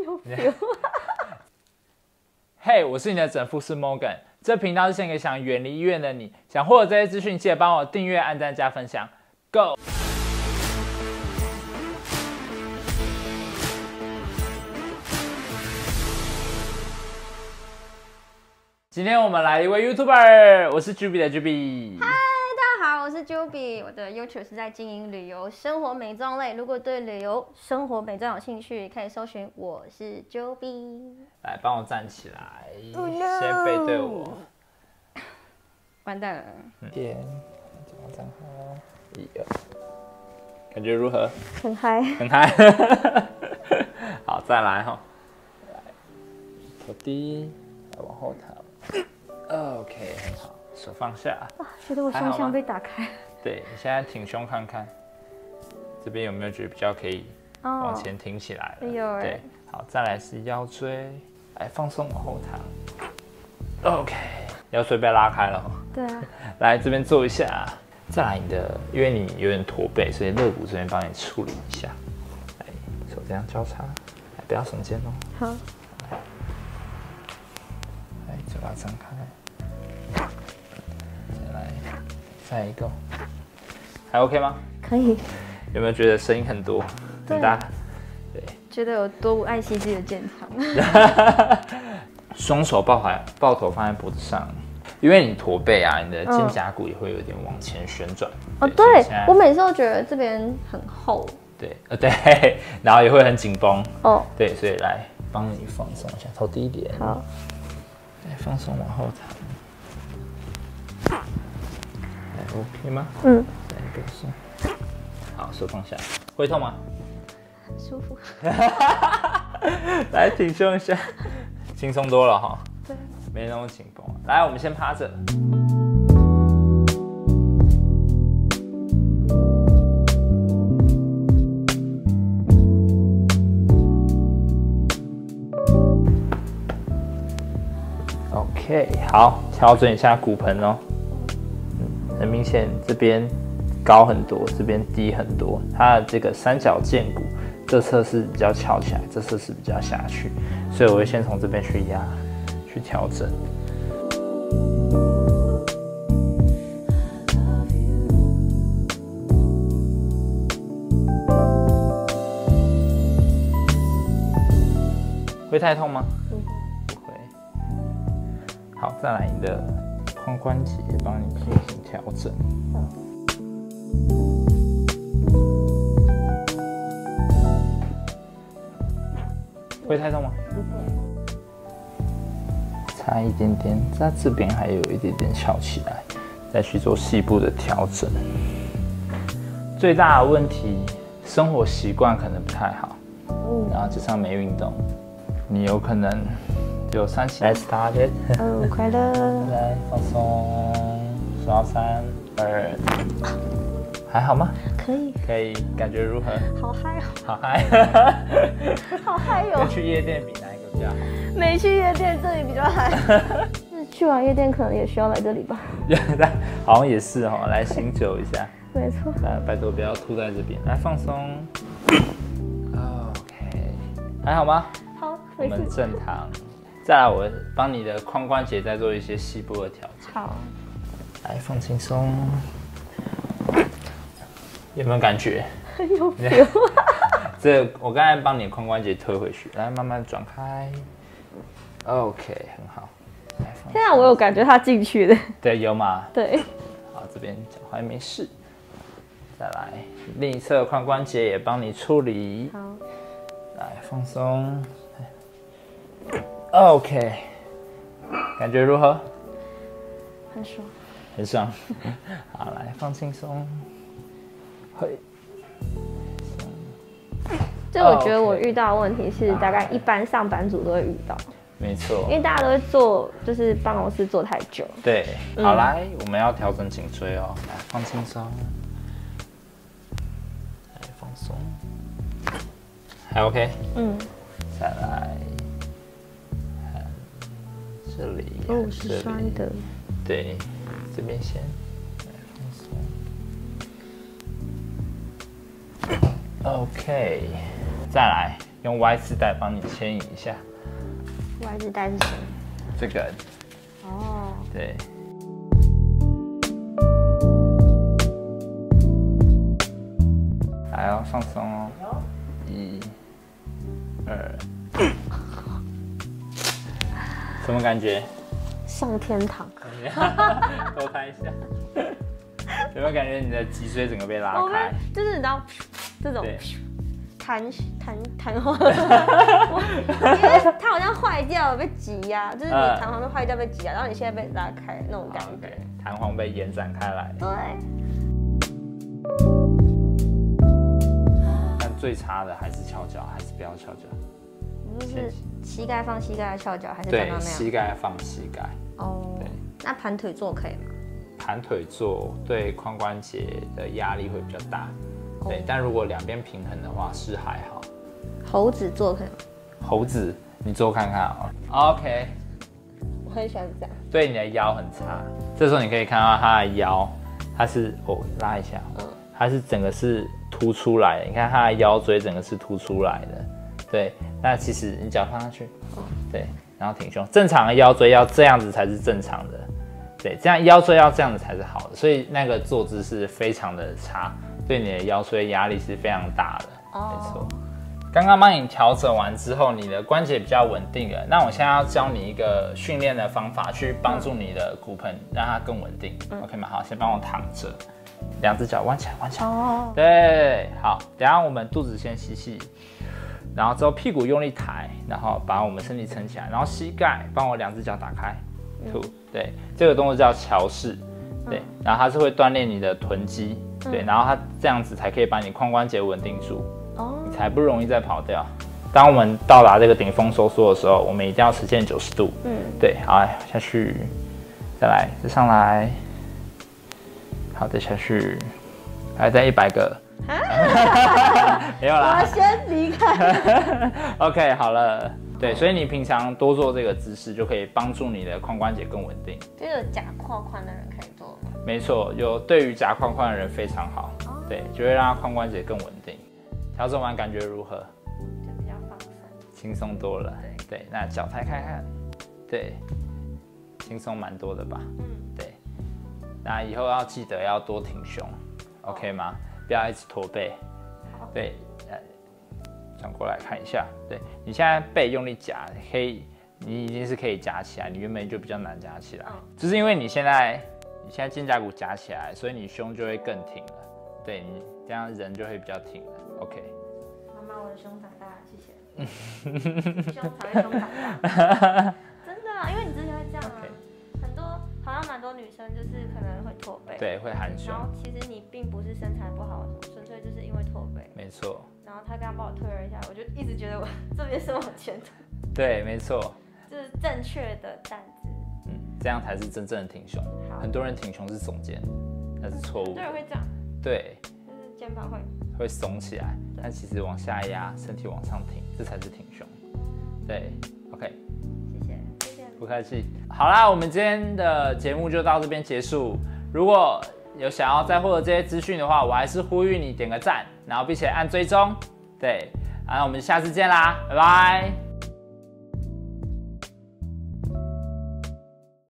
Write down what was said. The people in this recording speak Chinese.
有 feel。嘿，我是你的整复师 Morgan， 这频道是献给想远离医院的你。想获得这些资讯，记得帮我订阅、按赞、加分享。Go！ 今天我们来一位 YouTuber， 我是 Juby 的 Juby。嗨，大家好，我是 Juby， 我的 YouTube 是在经营旅游、生活美妆类。如果对旅游、生活美妆有兴趣，可以搜寻我是 Juby。来，帮我站起来， Oh no 先背对我。完蛋了。肩，肩膀站好，一二，感觉如何？很嗨。很嗨。好，再来哈。来，头低，来往后躺。OK， 很好，手放下。哇，觉得我胸腔被打开。对，你现在挺胸看看，这边有没有觉得比较可以往前挺起来了？有对，好，再来是腰椎，来放松往后躺。OK， 腰椎被拉开了。对啊。来这边做一下，再来你的，因为你有点驼背，所以肋骨这边帮你处理一下。来，手这样交叉，来不要耸肩哦。好。来，嘴巴张开。再来，再一个，还 OK 吗？可以。有没有觉得声音很多很大？对。觉得有多不爱惜自己的健康。双手抱头放在脖子上，因为你驼背啊，你的肩胛骨也会有点往前旋转。哦，对，我每次都觉得这边很厚。对，对，然后也会很紧绷。哦，对，所以来帮你放松一下，头低一点。好。来，放松往后躺。来 ，OK 吗？嗯。来，不要松。好，手放下。会痛吗？很舒服。来，挺胸一下。轻松多了哈，对，没那么紧绷。来，我们先趴着。OK， 好，调整一下骨盆哦。很明显这边高很多，这边低很多。它的这个三角剑骨，这侧是比较翘起来，这侧是比较下去。所以我会先从这边去压，去调整。会太痛吗？不会。好，再来你的髋关节，帮你进行调整。会太痛吗？差一点点，在这边还有一点点翘起来，再去做细部的调整。最大的问题，生活习惯可能不太好，然后加上没运动，你有可能就3起来 started。快乐。来放松，数到3、2，还好吗？可以。可以，感觉如何？好嗨哦！好嗨！好嗨哦！跟去夜店比哪一个比较好？没去夜店，这里比较嗨。是去完夜店可能也需要来这里吧？好像也是哦，来醒酒一下。没错。来，拜托不要吐在这边，来放松。OK， 还好吗？好，我们正躺。再来，我帮你的髋关节再做一些细部的调整。好。来，放轻松。有没有感觉？很有 feel。这我刚才帮你的髋关节推回去，来慢慢转开。OK， 很好。现在我有感觉它进去了。对，有吗？对。好，这边脚踝没事。再来，另一侧髋关节也帮你处理。好。来，放松。OK， 感觉如何？很爽。很爽。好，来放轻松。会。就我觉得我遇到的问题是，大概一般上班族都会遇到。没错。因为大家都会坐，就是办公室坐太久。对，好，来，我们要调整颈椎哦，来放轻松，来放松，还 OK。再来，这里。哦，是酸的。对，这边先。OK， 再来，用 Y 字带帮你牵引一下。Y 字带是什么？这个。哦。对。来哦，放松哦。1、2。什么感觉？上天堂。多看一下。有没有感觉你的脊椎整个被拉开？就是你知道这种弹簧，因为它好像坏掉了被挤压，就是你弹簧都坏掉被挤压，然后你现在被拉开那种感觉，弹簧被延展开来。对。但最差的还是翘脚，还是不要翘脚。就是膝盖放膝盖翘脚，还是刚刚那样？对，膝盖放膝盖。哦。对。那盘腿坐可以吗？盘腿坐对髋关节的压力会比较大，对，但如果两边平衡的话是还好。猴子坐可以吗？猴子，你坐看看啊。OK。我很喜欢这样。对你的腰很差，这时候你可以看到他的腰，它是拉一下，它是整个是凸出来的，你看他的腰椎整个是凸出来的，对，那其实你脚放上去，对，然后挺胸，正常的腰椎要这样子才是正常的。对，这样腰椎要这样子才是好的，所以那个坐姿是非常的差，对你的腰椎压力是非常大的。没错。刚刚帮你调整完之后，你的关节比较稳定了。那我现在要教你一个训练的方法，去帮助你的骨盆让它更稳定。OK 吗？好，先帮我躺着，两只脚弯起来，弯起来。对，好，等一下我们肚子先吸气，然后之后屁股用力抬，然后把我们身体撑起来，然后膝盖帮我两只脚打开。对，这个动作叫桥式，对，然后它是会锻炼你的臀肌，对，然后它这样子才可以把你髋关节稳定住，你才不容易再跑掉。当我们到达这个顶峰收缩的时候，我们一定要实现90度，对，好，下去，再来，再上来，好，再下去，还再100个，没有啦，我先离开。OK， 好了。对，所以你平常多做这个姿势，就可以帮助你的髋关节更稳定。这个夹胯宽的人可以做吗？没错，对于夹胯宽的人非常好。对，就会让他髋关节更稳定。调整完感觉如何？就比较放松，轻松多了。对，那脚抬看看，对，轻松蛮多的吧？对。那以后要记得要多挺胸 ，OK 吗？不要一直驼背。对。转过来看一下，对你现在背用力夹，你已经是可以夹起来，你原本就比较难夹起来，就是因为你现在肩胛骨夹起来，所以你胸就会更挺了，对你这样人就会比较挺了。OK。妈妈，我的胸长大了，谢谢。胸才会胸长大，真的，因为你之前会这样啊。很多好像蛮多女生就是可能会驼背，对，会含胸。然后其实你并不是身材不好，纯粹就是因为驼背。没错。然后他刚刚帮我推了一下，我就一直觉得我这边是往前凸。对，没错。就是正确的站姿。这样才是真正的挺胸。很多人挺胸是耸肩，那是错误。很多人会这样。对。就是肩膀会耸起来，但其实往下压，身体往上挺，这才是挺胸。对 ，OK。谢谢。不客气。好啦，我们今天的节目就到这边结束。如果有想要再获得这些资讯的话，我还是呼吁你点个赞，然后并且按追踪。对，那我们下次见啦，拜拜。